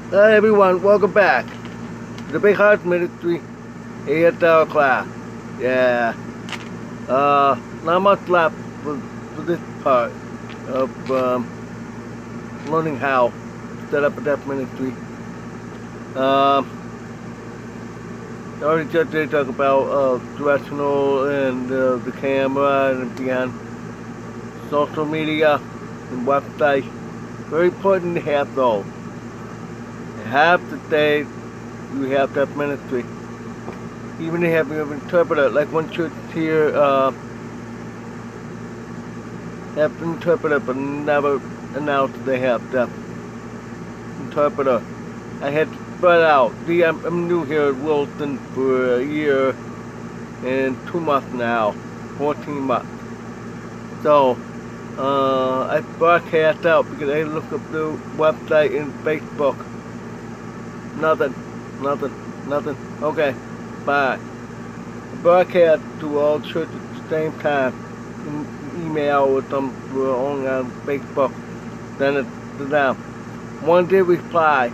Hi everyone, welcome back to the Big Heart Ministry ASL class. Yeah, not much left for this part of learning how to set up a deaf ministry. Um, already just did talk about directional and the camera and beyond social media and website. Very important to have those. You have to say you have deaf ministry. Even if you have an interpreter, like one church here have an interpreter but never announced they have deaf interpreter. I had to spread out. See, I'm new here at Wilson for a year and 2 months now, 14 months. So, I broadcast out because I look up the website and Facebook. Nothing, nothing. Okay, bye. I broadcast to all churches at the same time. Email with them on Facebook. Then it's to them. One did reply,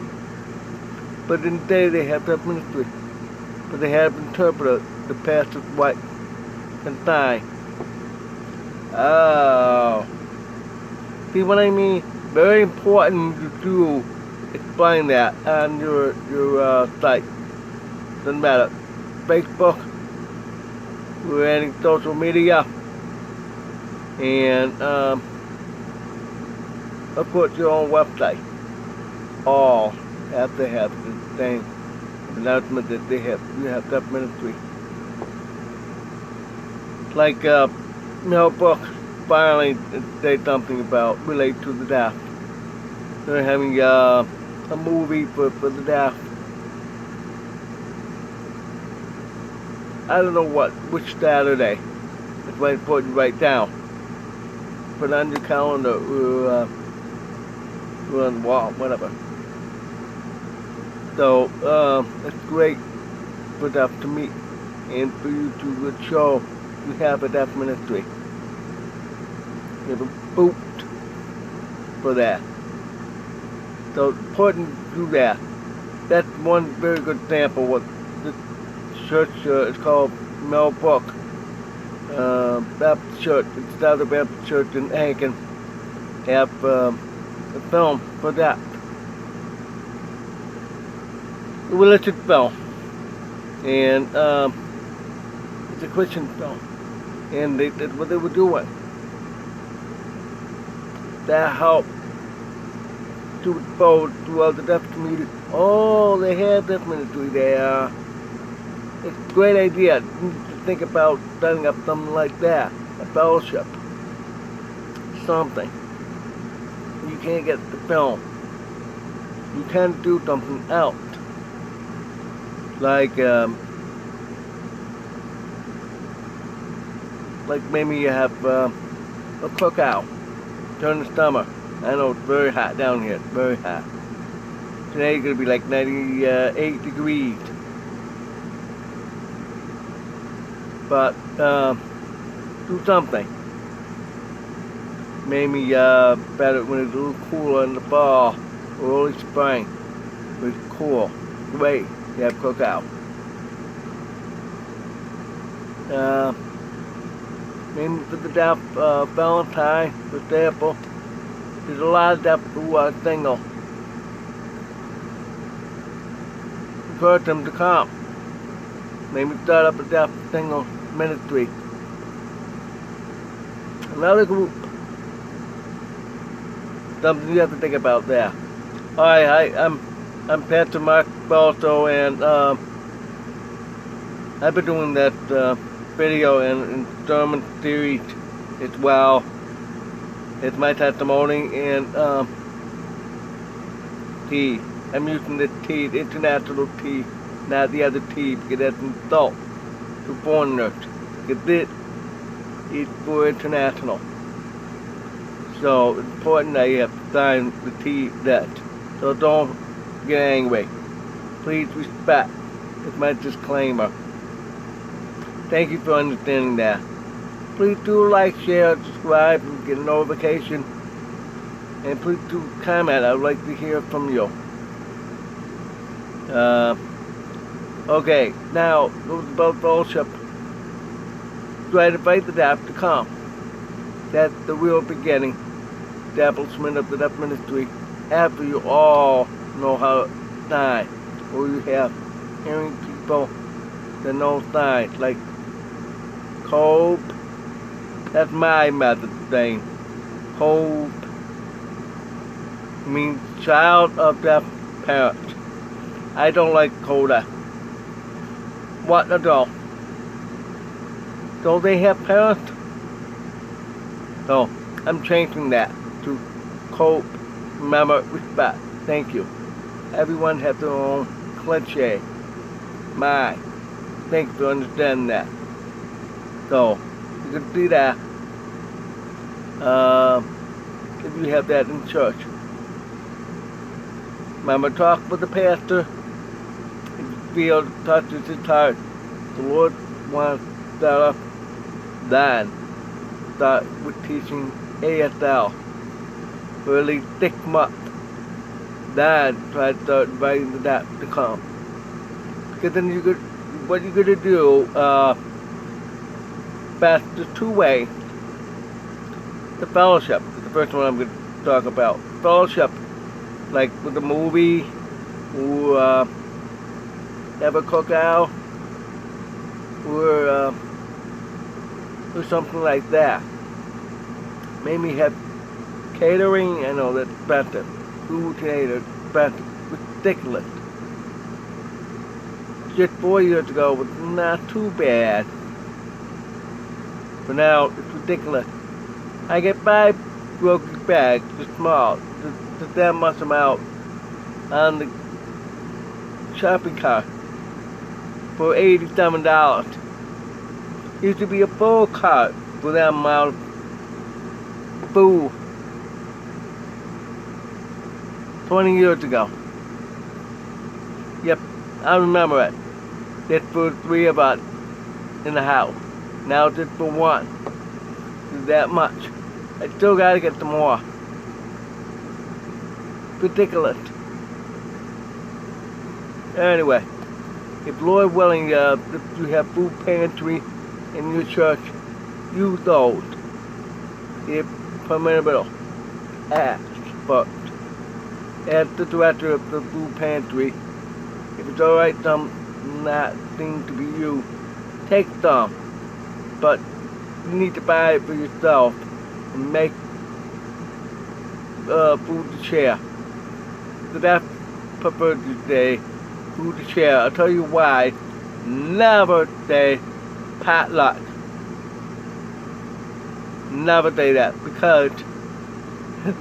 but in the day they have that ministry. But they have interpreted the pastor's wife and sign. Oh. See what I mean? Very important to explain that on your site. Doesn't matter. Facebook, we're adding social media, and of course your own website. All have to have the same announcement that you have that ministry. Like mailbox filing say something about relate to the deaf. They're having a movie for the deaf. I don't know which Saturday. It's very important to write down. Put on your calendar or on the wall, whatever. So it's great for deaf to meet and for you to show you have a deaf ministry. You have a boot for that. So it's important to do that. That's one very good example. What this church is called Mel Book Baptist Church. It's another Baptist Church in Aiken. Have a film for that. A religious film, and it's a Christian film, and that's what they were doing. That helped to expose to the deaf community. Oh, they have deaf ministry there. It's a great idea to think about setting up something like that, a fellowship, something. You can't get the film. You can do something else, like maybe you have a cookout during the summer. I know it's very hot down here. It's very hot. Today it's gonna be like 98 degrees. But do something. Maybe better when it's a little cooler in the fall or early spring. It's cool. Great. You have cookout. Maybe for the deaf Valentine, for example. There's a lot of deaf who are single. Encourage them to come. Maybe start up a deaf single ministry. Another group. Something you have to think about there. Hi, I'm Pastor Mark Falso, and I've been doing that video and sermon series as well. It's my testimony, and T. I'm using the T, the international T, not the other T, because that's an insult to foreigners. Because this is for international. So it's important that you have to sign the T that. So don't get angry. Please respect. It's my disclaimer. Thank you for understanding that. Please do like, share, subscribe, and get a notification. And please do comment. I'd like to hear from you. Okay, now about fellowship. Do I invite the deaf to come? That's the real beginning, establishment of the deaf ministry. After you all know how to sign, or you have hearing people that know signs, like cope. That's my method of saying cope means child of deaf parents. I don't like coda. What adult? Don't they have parents? No, I'm changing that to cope, remember, respect. Thank you. Everyone has their own cliche. Thanks for understanding that. So, you can see that if you have that in church. Remember, talk with the pastor. If you feel touches his heart, the Lord wants to then start with teaching ASL for at least 6 months. Then try to start inviting the deaf to come. Because then what you're gonna do, best is 2 ways. The fellowship is the first one I'm gonna talk about. Fellowship, like with a movie, or have a cookout, or something like that. Maybe have catering. I know that's expensive. Food catered, expensive, ridiculous. Just 4 years ago was not too bad. But now it's ridiculous. I get 5 grocery bags, just small, just that much amount on the shopping cart for $87. Used to be a full cart for that amount of food 20 years ago. Yep, I remember it. Just for 3 of us in the house. Now just for 1. It's that much. I still gotta get some more. Ridiculous. Anyway, if Lord willing, if you have food pantry in your church, use those. If permissible, ask first. Ask the director of the food pantry if it's alright, some not thing to be used. Take some, but you need to buy it for yourself and make food to share. So that's preferred to say food to share. I'll tell you why. Never say potluck. Never say that, because it's a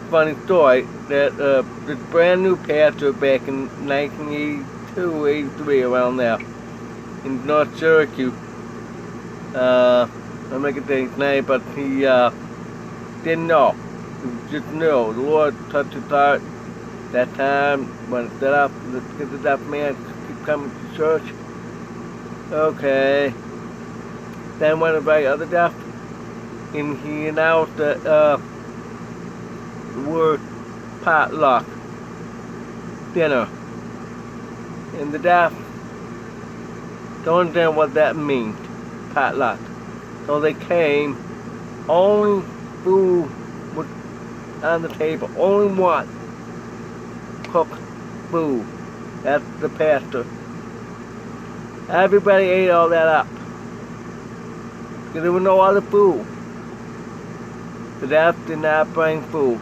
funny story that this brand new pastor back in 1982, 83, around there, in North Syracuse, I'm not gonna say his name, but he didn't know. He just knew. The Lord touched his heart that time when it set up, because that man keep coming to church. Okay. Then went to invite other deaf, and he announced that the word potluck dinner. And the deaf don't understand what that means, potluck. So they came, only food was on the table, only one cooked food. That's the pastor. Everybody ate all that up, because there was no other food. The deaf did not bring food.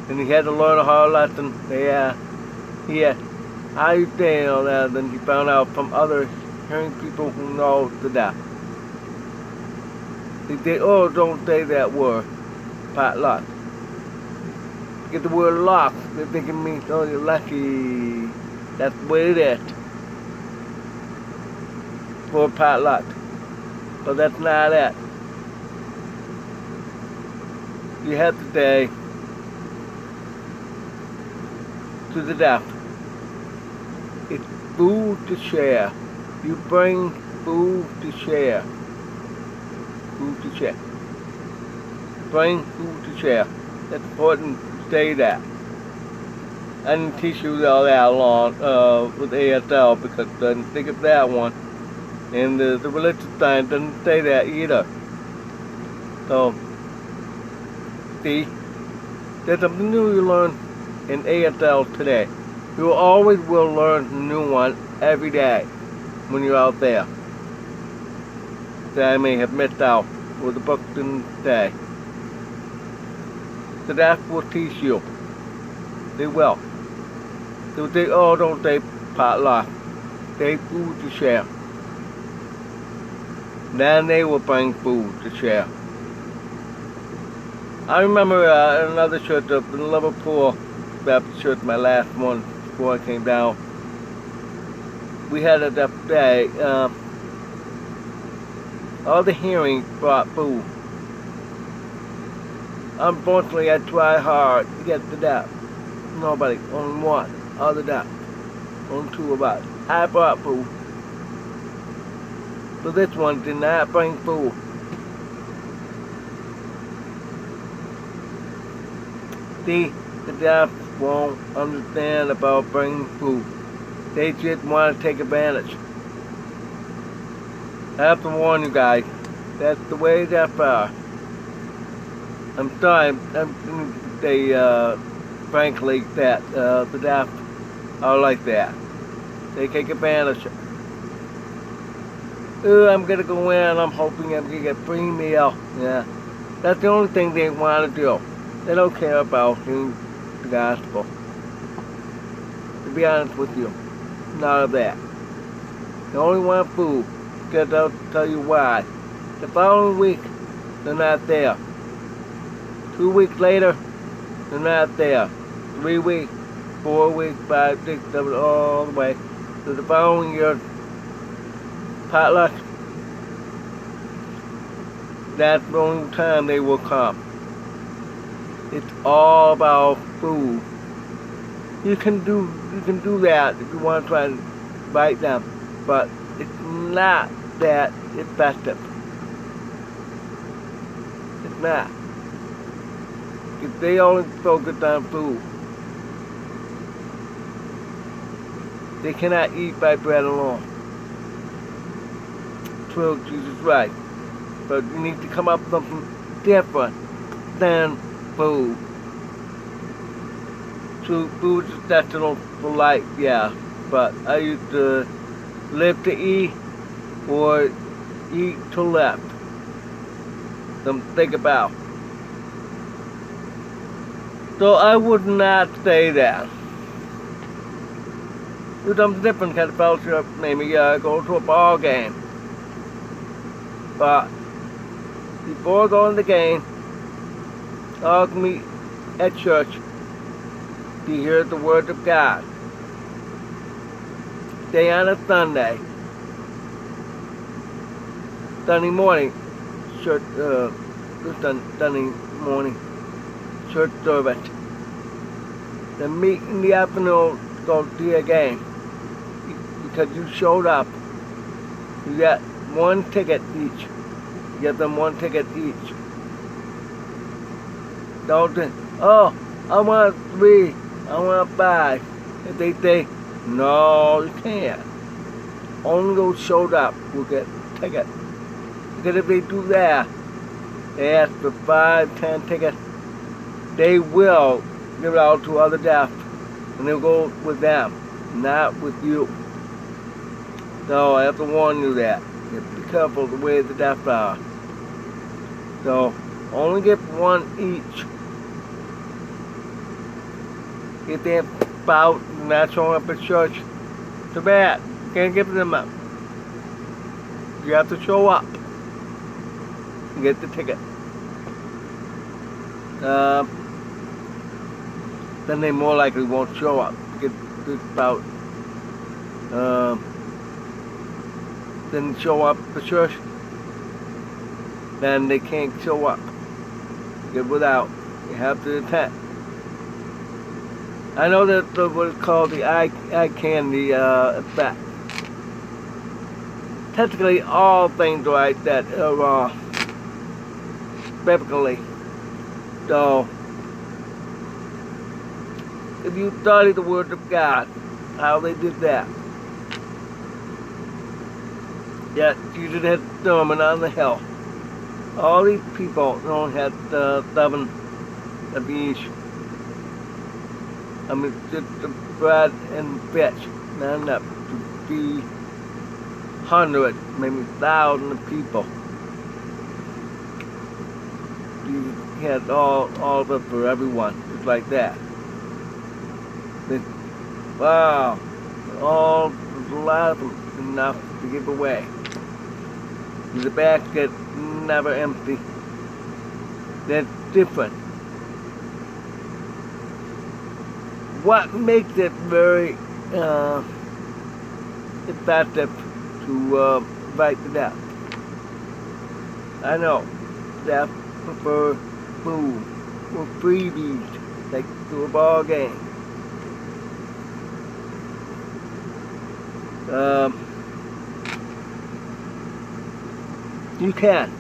And he had to learn a hard lesson. How you saying all that? Then he found out from other hearing people who know the deaf. They say, oh, don't say that word, potluck. Get the word lock, they think it means, oh, you're lucky. That's what it is for potluck. But that's not it. You have to say to the deaf, it's food to share. You bring food to share. Food to share. Bring food to share. That's important to say that. I didn't teach you all that long with ASL because I didn't think of that one. And the religious thing doesn't say that either. So, see, there's something new you learn in ASL today. You always will learn a new one every day when you're out there that I may have missed out with the book didn't say. So that's what teach you. They will. Don't say potluck. They food to share. Then they will bring food to share. I remember another church up in Liverpool, Baptist church, my last one before I came down. We had it that day. All the hearing brought food. Unfortunately, I tried hard to get to that. Nobody, only one, other that. Only two of us. I brought food. But this one did not bring food. See, the deaf won't understand about bringing food. They just want to take advantage. I have to warn you guys, that's the way deaf are. I'm sorry, frankly, that the deaf are like that. They take advantage. I'm gonna go in, I'm hoping I'm gonna get free meal. Yeah, that's the only thing they want to do. They don't care about the gospel. To be honest with you, none of that. They only want food, because I'll tell you why. The following week, they're not there. 2 weeks later, they're not there. 3 weeks, 4 weeks, 5, 6, 7, all the way to the following year. Potluck. That's the only time they will come. It's all about food. You can do that if you want to try to bite them, but it's not that effective. It's not. If they only focus on food, they cannot eat by bread alone. True, Jesus is right. But you need to come up with something different than food. True, food is essential for life, yeah. But I used to live to eat or eat to live. Something to think about. So I would not say that. Do something different kind of fellowship, maybe go to a ball game. But before going to the game, I'll meet at church to hear the word of God. Stay on a Sunday morning, church, Sunday morning, church service. Then meet in the afternoon, go to a game. Because you showed up, you got one ticket each. You get them one ticket each. Don't think, oh, I want 3, I want 5. If they say, no, you can't. Only those showed up will get a ticket. Because if they do that, they ask for 5, 10 tickets, they will give it out to other deaf, and they'll go with them, not with you. So I have to warn you that. You have to be careful the way the deaf are. So only get one each. If they have about not showing up at church, too bad. Can't give them up. You have to show up and get the ticket. Then they more likely won't show up. Get about then show up for church, then they can't show up. Get without. You have to attend. I know that what's called the eye candy effect. Technically, all things like that are biblically. So if you study the Word of God, how they did that. Yet Jesus had a sermon on the hill. All these people don't have 7 of each. I mean, just the bread and fish, not enough to feed hundreds, maybe thousands of people. He had all of it for everyone, just like that. Wow, all a lot of them enough to give away. The basket never empty. That's different. What makes it very effective to fight the deaf? I know deaf prefer food or freebies, like to a ball game. You can.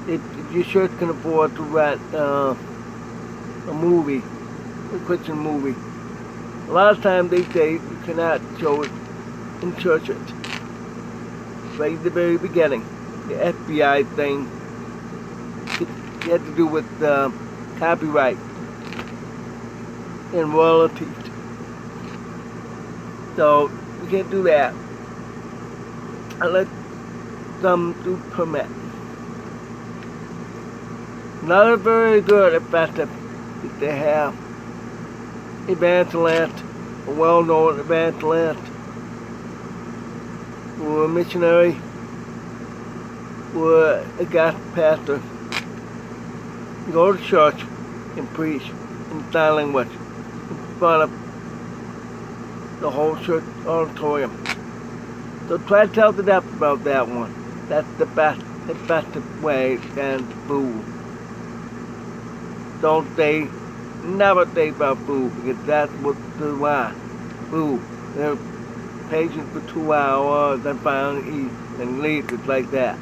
If you sure can afford to rent a movie, a Christian movie. A lot of times they say you cannot show it in churches. Right at the very beginning, the FBI thing, it had to do with copyright and royalties. So you can't do that unless some do permit. Not a very good effective if they have evangelist, a well-known evangelist, or a missionary, or a guest pastor. Go to church and preach in sign language in front of the whole church auditorium. So try to tell the deaf about that one. That's the best effective way than food. Don't say, never say about food, because that's what they want. Food. They're patient for 2 hours, then finally eat and leave, just like that.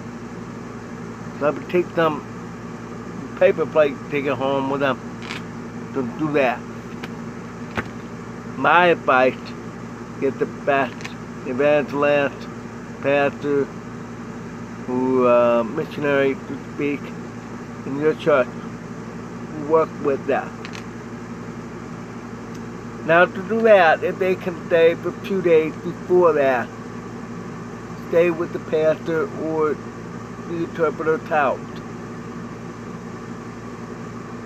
So I would take some paper plate, take it home with them. Don't do that. My advice, get the best evangelist, pastor, who missionary to speak in your church. Work with that. Now to do that, if they can stay for 2 days before that, stay with the pastor or the interpreter's house.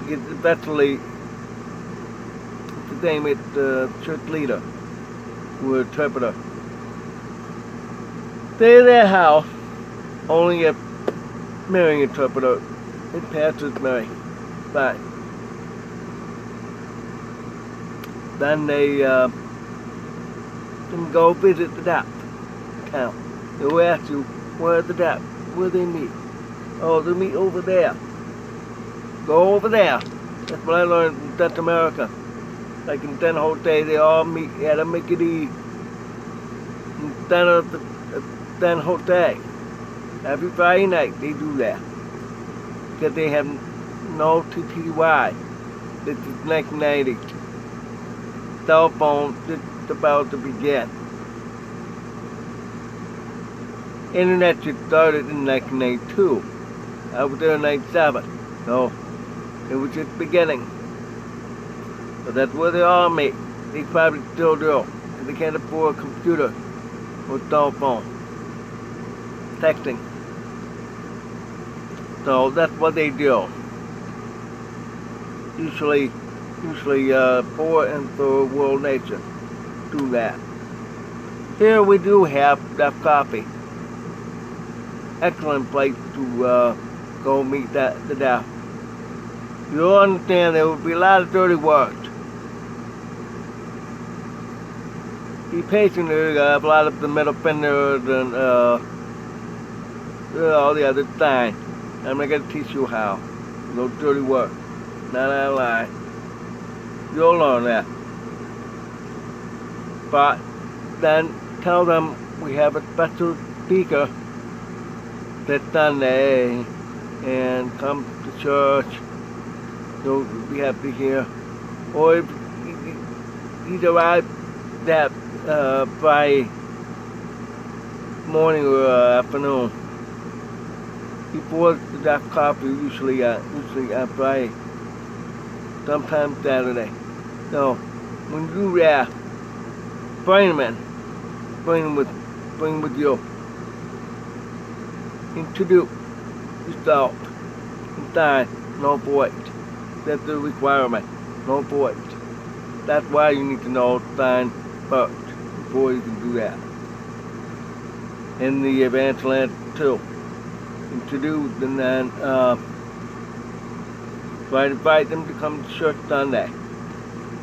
Because eventually, it's the same with the church leader or interpreter. Stay in their house, only if marrying interpreter and pastor's married. Fine. Then they can go visit the deaf town. They'll ask you, where's the deaf? Where they meet? Oh, they meet over there. Go over there. That's what I learned in South America. Like in San Jose, they all meet at a Mickey in San Jose. Every Friday night they do that. Because they have no TTY. This is 1990. Cell phone just about to begin. Internet just started in 1992. I was there in 97. So it was just beginning. So that's where they all meet. They probably still do. Because they can't afford a computer or cell phone. Texting. So that's what they do. Usually poor and third world nation do that. Here we do have deaf coffee. Excellent place to go meet the deaf. You'll understand there will be a lot of dirty words. Be patient, you have a lot of the middle fingers and all the other signs. I'm not going to teach you how. No dirty work. Not a lie. You'll learn that. But then tell them we have a special speaker this Sunday and come to church. You'll be happy here. or if he's arrived that by morning or afternoon. Before that coffee, usually by sometime Saturday. So when you bring him in, bring with you. Introduce yourself inside, no voice. That's the requirement, no voice. That's why you need to know sign first before you can do that. In the advanced land too. Introduce and then try to invite them to come to church Sunday.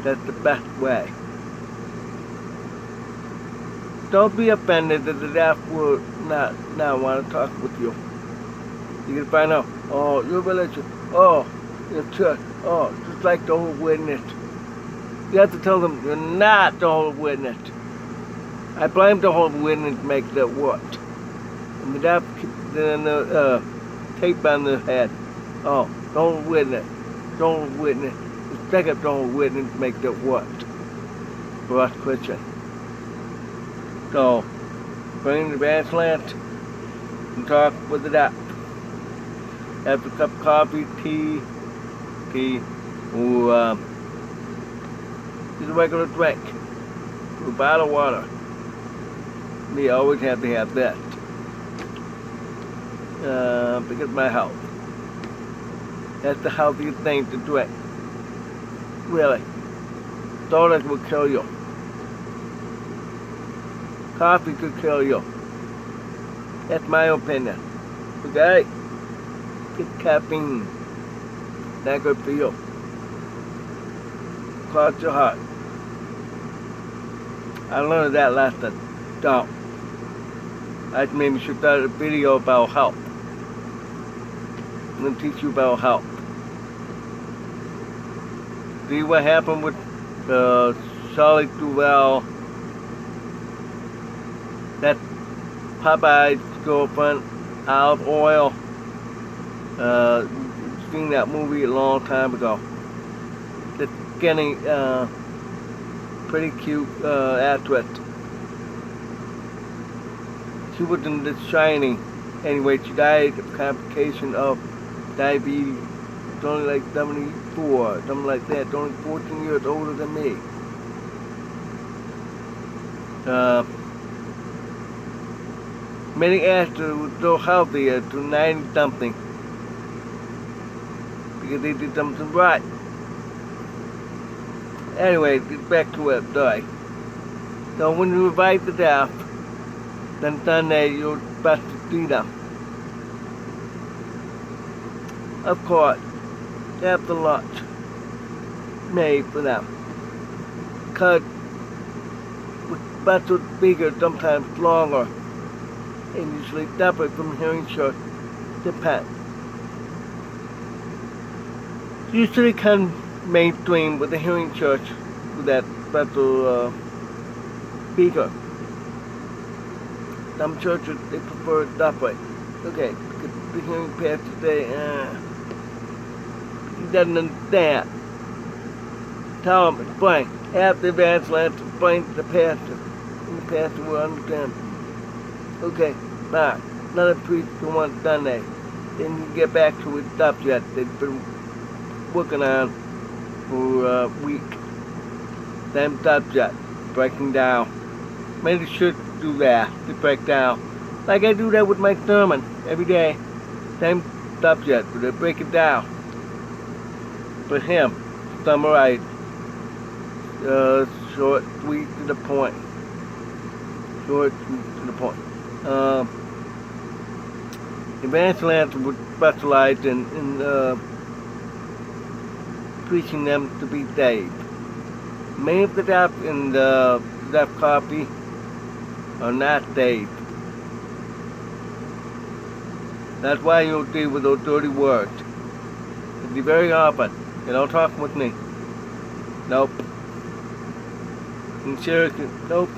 That's the best way. Don't be offended that the staff will not want to talk with you. You can find out, oh, your religion, oh, your church, oh, just like the whole witness. You have to tell them you're not the whole witness. I blame the whole witness to make that work. And the staff then tape on their head. Oh, the whole witness, the whole witness. The second the whole witness to make that work for us Christians. So, bring the advanced lunch and talk with the doctor. Have a cup of coffee, tea, or just a regular drink, or a bottle of water. Me, I always have to have that because of my health. That's the healthiest thing to drink. Really, sodas will kill you. Coffee could kill you. That's my opinion. Okay? Get caffeine. Not good for you. Clog your heart. I learned that lesson. Don't. That made me should start a video about health. I'm going to teach you about health. See what happened with Charlie Duval. That Popeye's girlfriend, Olive Oil. Seen that movie a long time ago. The skinny, pretty cute actress. She was in The Shining. Anyway, she died of complication of diabetes. She's only like 74, something like that. She's only 14 years older than me. Many actors were so healthy to 90-something because they did something right. Anyway, get back to it, sorry. So when you invite the staff, then Sunday you're supposed to see them. Of course, have the lunch made for them. Because with special speakers sometimes longer and usually separate from hearing church, depends. Usually come mainstream with the hearing church with that special speaker. Some churches, they prefer it that way. Okay, because the hearing pastor say, he doesn't understand. Tell him, explain. Have the evangelist explain to the pastor, and the pastor will understand. Okay, fine. Another preach for one Sunday. Then you get back to his subject they've been working on for a week. Same subject, breaking down. Maybe should do that, to break down. Like I do that with my sermon every day. Same subject, but I break it down. For him, summarize, short, sweet, to the point. Short, sweet, to the point. Evangelists would specialize in preaching them to be saved. Many of the staff in the staff copy are not saved. That's why you'll deal with those dirty words. It'll be very often. They don't talk with me. Nope. In Cherokee, nope.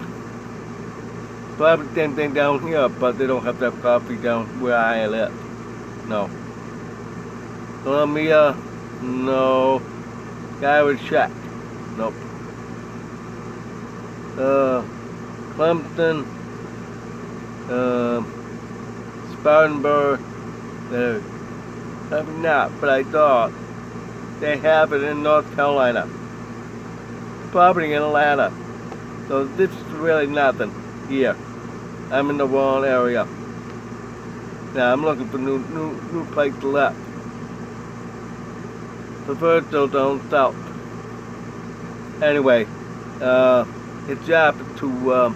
Probably the same thing down here, but they don't have that coffee down where I live. No. Columbia, no. Guy would check. Nope. Clemson, Spartanburg, probably not, but I thought they have it in North Carolina, probably in Atlanta. So this is really nothing here. I'm in the wrong area. Now I'm looking for new place to live. Prefer still down south. Anyway, his job is to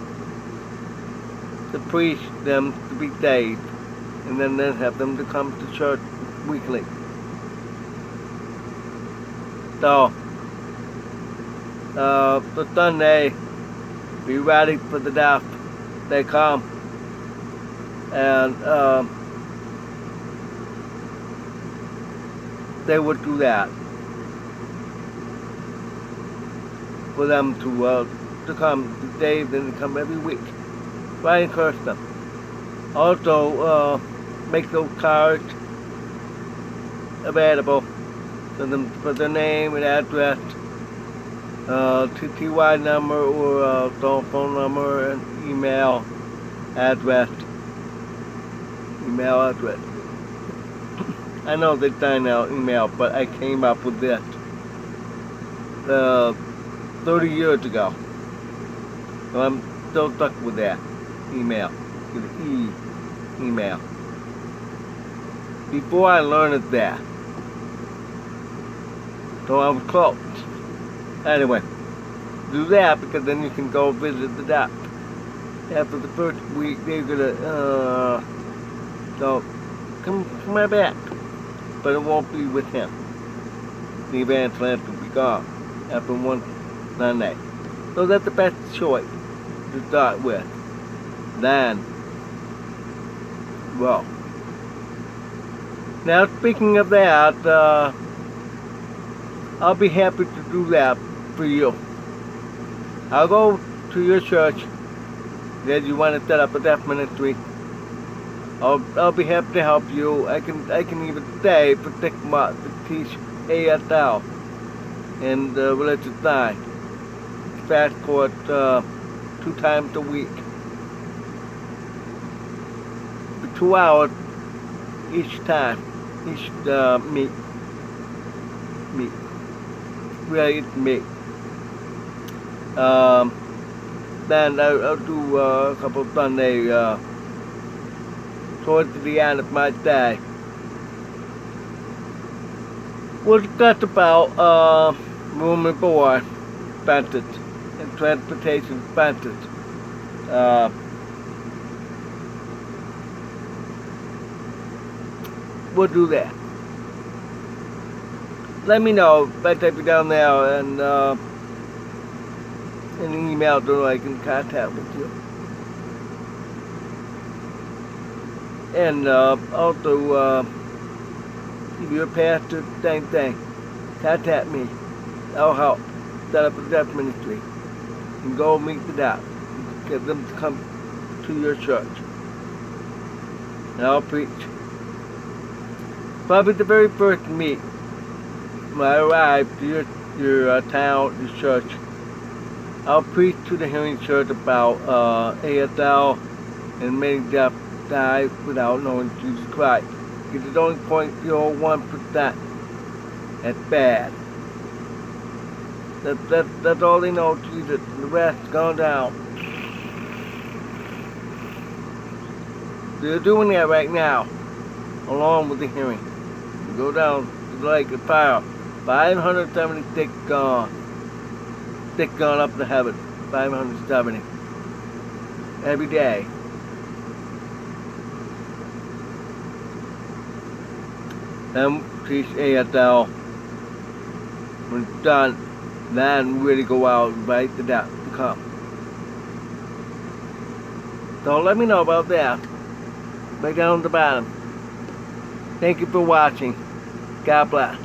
preach them to be saved, and then have them to come to church weekly. So, for Sunday, be ready for the death. They come, and they would do that for them to come to Dave and to come every week. So I encourage them. Also, make those cards available for them, for their name and address, TTY number or phone number and email address. I know they signed out email, but I came up with this 30 years ago. So I'm still stuck with that email, with the email. Before I learned that. So I was close. Anyway, do that because then you can go visit the doctor. After the first week, they're gonna, so come right back. But it won't be with him. The evangelist will be gone after one Sunday. So that's the best choice to start with. Then, well, now speaking of that, I'll be happy to do that for you. I'll go to your church that you want to set up a deaf ministry. I'll be happy to help you. I can even stay for 6 months to teach ASL and religious science. Fast course 2 times a week. For 2 hours each time. Each meet. Really, it's me. Then I'll do a couple of Sunday towards the end of my day. We'll discuss about room and board expenses and transportation expenses. We'll do that. Let me know if I type it down there and an email so I can contact with you. And also, if you're a pastor, same thing. Contact me. I'll help set up a deaf ministry. And go meet the deaf. Get them to come to your church. And I'll preach. Probably the very first meet. When I arrive to your town, your church, I'll preach to the hearing church about ASL and many deaf die without knowing Jesus Christ. Because it's only 0.01%. That's bad. That's all they know, Jesus. The rest is gone down. They're doing that right now, along with the hearing. You go down to the lake of fire. 576 gone. 6 gone up to heaven. 570. Every day. Then teach ASL. When it's done, then really go out and invite the deaf to come. So let me know about that. Right down at the bottom. Thank you for watching. God bless.